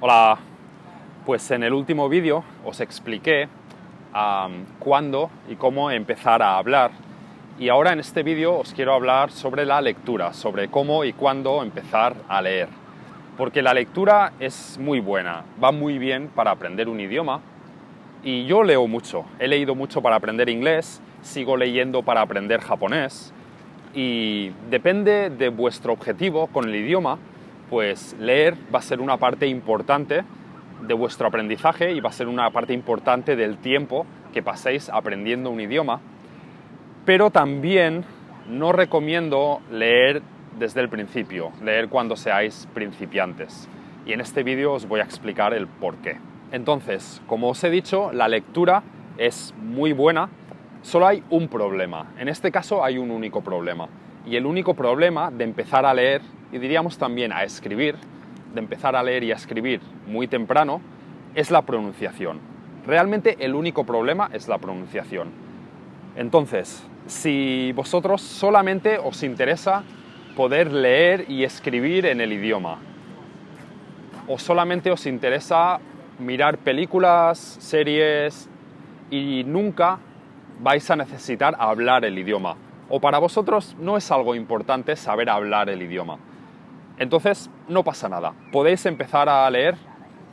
Hola, pues en el último vídeo os expliqué cuándo y cómo empezar a hablar, y ahora en este vídeo os quiero hablar sobre la lectura, sobre cómo y cuándo empezar a leer. Porque la lectura es muy buena, va muy bien para aprender un idioma, y yo leo mucho, he leído mucho para aprender inglés, sigo leyendo para aprender japonés, y depende de vuestro objetivo con el idioma, pues leer va a ser una parte importante de vuestro aprendizaje y va a ser una parte importante del tiempo que paséis aprendiendo un idioma. Pero también no recomiendo leer desde el principio, leer cuando seáis principiantes. Y en este vídeo os voy a explicar el porqué. Entonces, como os he dicho, la lectura es muy buena. Solo hay un problema. En este caso hay un único problema. Y el único problema de empezar a leer, y diríamos también a escribir, de empezar a leer y a escribir muy temprano, es la pronunciación. Realmente el único problema es la pronunciación. Entonces, si vosotros solamente os interesa poder leer y escribir en el idioma, o solamente os interesa mirar películas, series, y nunca vais a necesitar hablar el idioma, o para vosotros no es algo importante saber hablar el idioma, entonces no pasa nada, podéis empezar a leer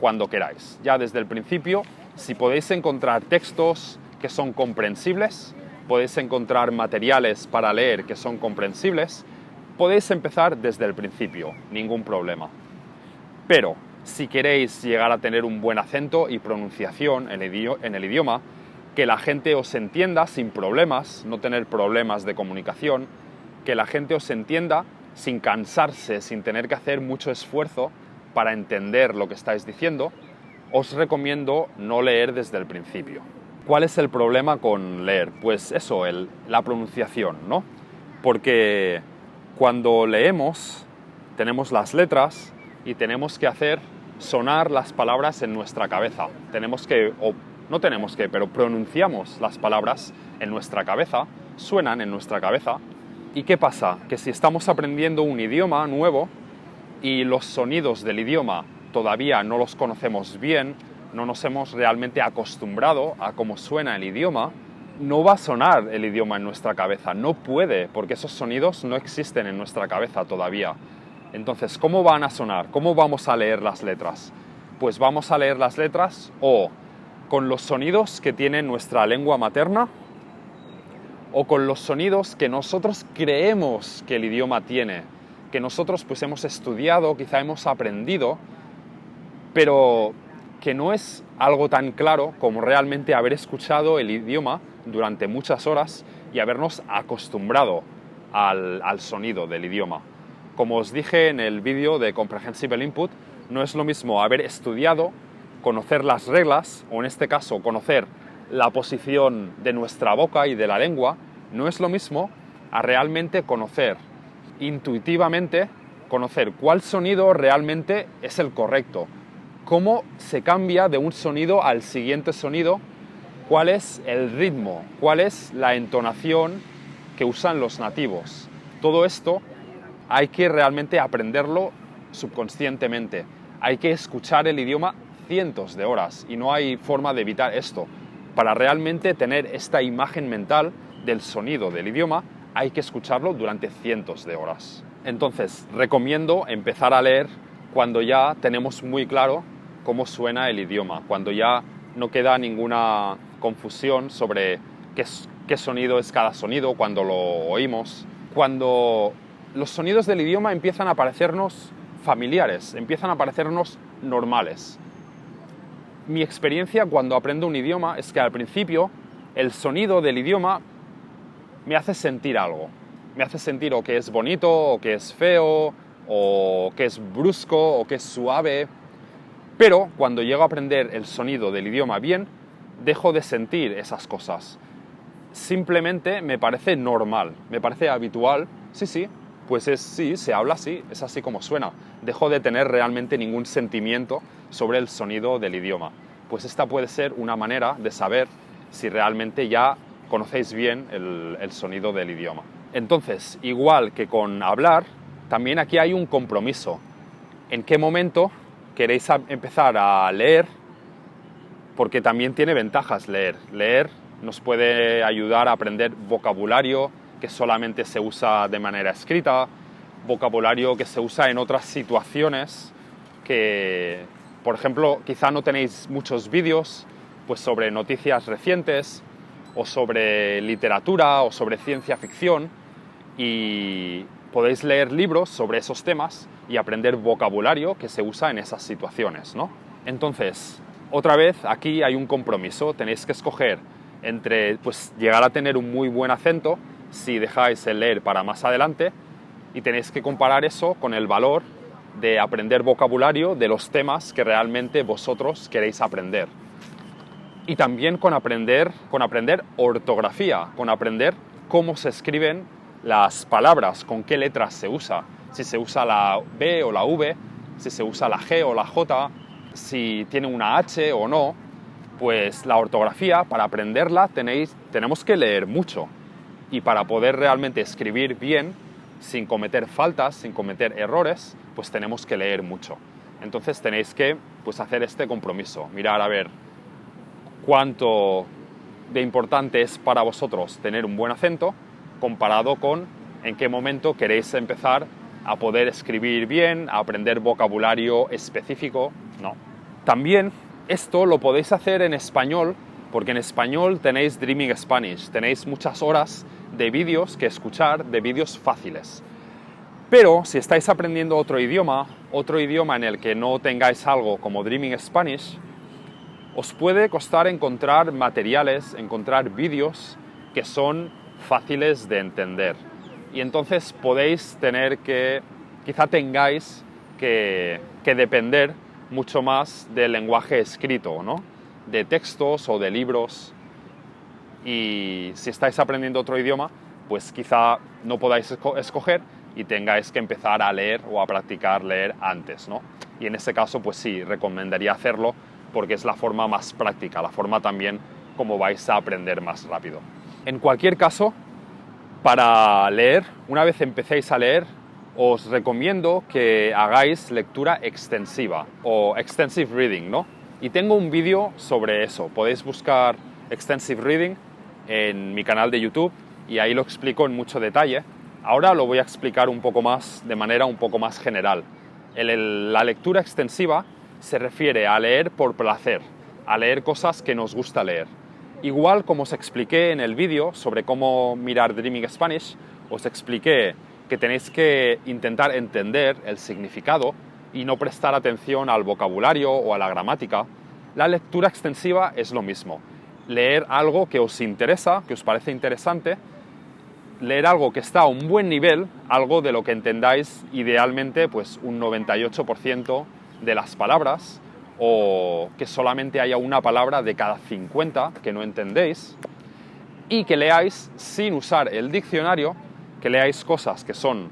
cuando queráis, ya desde el principio. Si podéis encontrar textos que son comprensibles, podéis encontrar materiales para leer que son comprensibles, podéis empezar desde el principio, ningún problema. Pero si queréis llegar a tener un buen acento y pronunciación en el idioma, que la gente os entienda sin problemas, no tener problemas de comunicación, que la gente os entienda sin cansarse, sin tener que hacer mucho esfuerzo para entender lo que estáis diciendo, os recomiendo no leer desde el principio. ¿Cuál es el problema con leer? Pues eso, la pronunciación, ¿no? Porque cuando leemos tenemos las letras y tenemos que hacer sonar las palabras en nuestra cabeza. Pero pronunciamos las palabras en nuestra cabeza, suenan en nuestra cabeza. ¿Y qué pasa? Que si estamos aprendiendo un idioma nuevo y los sonidos del idioma todavía no los conocemos bien, no nos hemos realmente acostumbrado a cómo suena el idioma, no va a sonar el idioma en nuestra cabeza, no puede, porque esos sonidos no existen en nuestra cabeza todavía. Entonces, ¿cómo van a sonar? ¿Cómo vamos a leer las letras? Pues vamos a leer las letras o con los sonidos que tiene nuestra lengua materna, o con los sonidos que nosotros creemos que el idioma tiene, que nosotros pues hemos estudiado, quizá hemos aprendido, pero que no es algo tan claro como realmente haber escuchado el idioma durante muchas horas y habernos acostumbrado al sonido del idioma. Como os dije en el vídeo de Comprehensible Input, no es lo mismo haber estudiado, conocer las reglas, o en este caso conocer la posición de nuestra boca y de la lengua, no es lo mismo a realmente conocer intuitivamente, conocer cuál sonido realmente es el correcto, cómo se cambia de un sonido al siguiente sonido, cuál es el ritmo, cuál es la entonación que usan los nativos. Todo esto hay que realmente aprenderlo subconscientemente, hay que escuchar el idioma cientos de horas y no hay forma de evitar esto. Para realmente tener esta imagen mental del sonido del idioma, hay que escucharlo durante cientos de horas. Entonces, recomiendo empezar a leer cuando ya tenemos muy claro cómo suena el idioma, cuando ya no queda ninguna confusión sobre qué sonido es cada sonido cuando lo oímos, cuando los sonidos del idioma empiezan a parecernos familiares, empiezan a parecernos normales. Mi experiencia cuando aprendo un idioma es que al principio el sonido del idioma me hace sentir algo. Me hace sentir o que es bonito, o que es feo, o que es brusco, o que es suave. Pero cuando llego a aprender el sonido del idioma bien, dejo de sentir esas cosas. Simplemente me parece normal, me parece habitual. Sí, se habla así, es así como suena. Dejo de tener realmente ningún sentimiento sobre el sonido del idioma. Pues esta puede ser una manera de saber si realmente ya conocéis bien el sonido del idioma. Entonces, igual que con hablar, también aquí hay un compromiso. ¿En qué momento queréis empezar a leer, porque también tiene ventajas leer. Leer nos puede ayudar a aprender vocabulario que solamente se usa de manera escrita, vocabulario que se usa en otras situaciones que, por ejemplo, quizá no tenéis muchos vídeos pues sobre noticias recientes o sobre literatura o sobre ciencia ficción, y podéis leer libros sobre esos temas y aprender vocabulario que se usa en esas situaciones, ¿no? Entonces, otra vez, aquí hay un compromiso. Tenéis que escoger entre pues, llegar a tener un muy buen acento si dejáis el leer para más adelante, y tenéis que comparar eso con el valor de aprender vocabulario de los temas que realmente vosotros queréis aprender. Y también con aprender ortografía, con aprender cómo se escriben las palabras, con qué letras se usa, si se usa la B o la V, si se usa la G o la J, si tiene una H o no. Pues la ortografía, para aprenderla tenemos que leer mucho, y para poder realmente escribir bien, sin cometer faltas, sin cometer errores, pues tenemos que leer mucho. Entonces tenéis que pues, hacer este compromiso, mirar a ver cuánto de importante es para vosotros tener un buen acento comparado con en qué momento queréis empezar a poder escribir bien, a aprender vocabulario específico, ¿no? También esto lo podéis hacer en español, porque en español tenéis Dreaming Spanish, tenéis muchas horas de vídeos que escuchar, de vídeos fáciles. Pero si estáis aprendiendo otro idioma en el que no tengáis algo como Dreaming Spanish, os puede costar encontrar materiales, encontrar vídeos que son fáciles de entender. Y entonces podéis tener que, quizá tengáis que depender mucho más del lenguaje escrito, ¿no? De textos o de libros. Y si estáis aprendiendo otro idioma, pues quizá no podáis escoger y tengáis que empezar a leer o a practicar leer antes, ¿no? Y en ese caso, pues sí, recomendaría hacerlo, porque es la forma más práctica, la forma también como vais a aprender más rápido. En cualquier caso, para leer, una vez empecéis a leer, os recomiendo que hagáis lectura extensiva o extensive reading, ¿no? Y tengo un vídeo sobre eso. Podéis buscar extensive reading en mi canal de YouTube y ahí lo explico en mucho detalle. Ahora lo voy a explicar un poco más, de manera un poco más general. La lectura extensiva se refiere a leer por placer, a leer cosas que nos gusta leer. Igual como os expliqué en el vídeo sobre cómo mirar Dreaming Spanish, os expliqué que tenéis que intentar entender el significado y no prestar atención al vocabulario o a la gramática. La lectura extensiva es lo mismo. Leer algo que os interesa, que os parece interesante, leer algo que está a un buen nivel, algo de lo que entendáis idealmente pues un 98% de las palabras, o que solamente haya una palabra de cada 50 que no entendéis, y que leáis sin usar el diccionario, que leáis cosas que son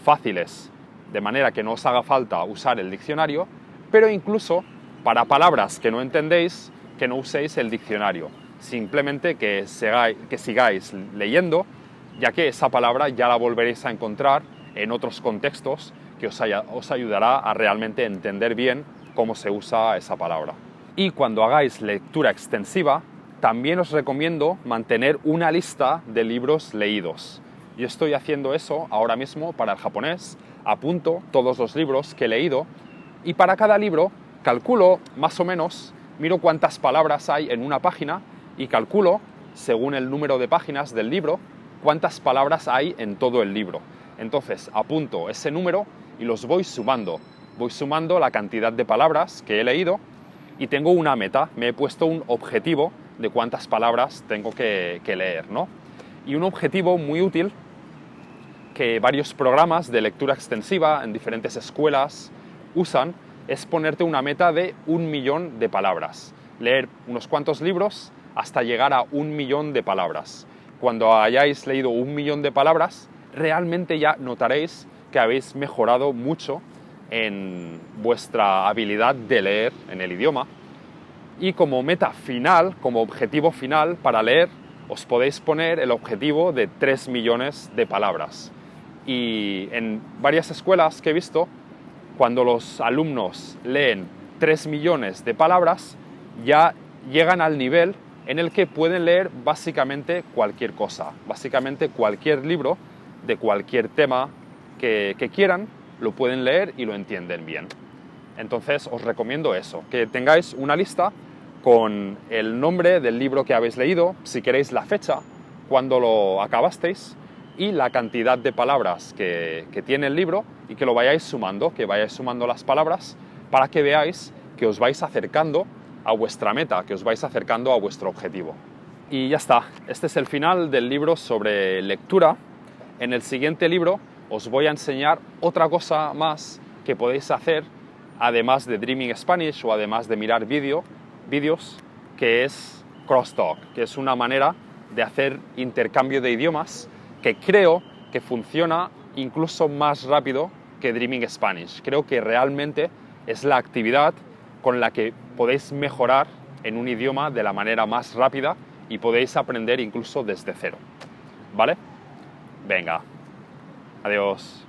fáciles, de manera que no os haga falta usar el diccionario, pero incluso para palabras que no entendéis, que no uséis el diccionario. Simplemente que sigáis leyendo, ya que esa palabra ya la volveréis a encontrar en otros contextos que os ayudará a realmente entender bien cómo se usa esa palabra. Y cuando hagáis lectura extensiva, también os recomiendo mantener una lista de libros leídos. Yo estoy haciendo eso ahora mismo para el japonés, apunto todos los libros que he leído y para cada libro calculo más o menos, miro cuántas palabras hay en una página y calculo, según el número de páginas del libro, cuántas palabras hay en todo el libro. Entonces apunto ese número y los voy sumando. Voy sumando la cantidad de palabras que he leído y tengo una meta. Me he puesto un objetivo de cuántas palabras tengo que leer, ¿no? Y un objetivo muy útil que varios programas de lectura extensiva en diferentes escuelas usan es ponerte una meta de 1 millón de palabras. Leer unos cuantos libros hasta llegar a 1 millón de palabras. Cuando hayáis leído 1 millón de palabras, realmente ya notaréis que habéis mejorado mucho en vuestra habilidad de leer en el idioma. Y como meta final, como objetivo final para leer, os podéis poner el objetivo de 3 millones de palabras. Y en varias escuelas que he visto, cuando los alumnos leen 3 millones de palabras, ya llegan al nivel en el que pueden leer básicamente cualquier cosa, básicamente cualquier libro de cualquier tema que quieran, lo pueden leer y lo entienden bien. Entonces os recomiendo eso, que tengáis una lista con el nombre del libro que habéis leído, si queréis la fecha, cuando lo acabasteis, y la cantidad de palabras que tiene el libro, y que lo vayáis sumando, que vayáis sumando las palabras para que veáis que os vais acercando a vuestra meta, que os vais acercando a vuestro objetivo. Y ya está, este es el final del libro sobre lectura. En el siguiente libro os voy a enseñar otra cosa más que podéis hacer, además de Dreaming Spanish o además de mirar vídeos, que es Crosstalk, que es una manera de hacer intercambio de idiomas que creo que funciona incluso más rápido que Dreaming Spanish. Creo que realmente es la actividad con la que podéis mejorar en un idioma de la manera más rápida y podéis aprender incluso desde cero. ¿Vale? Venga, adiós.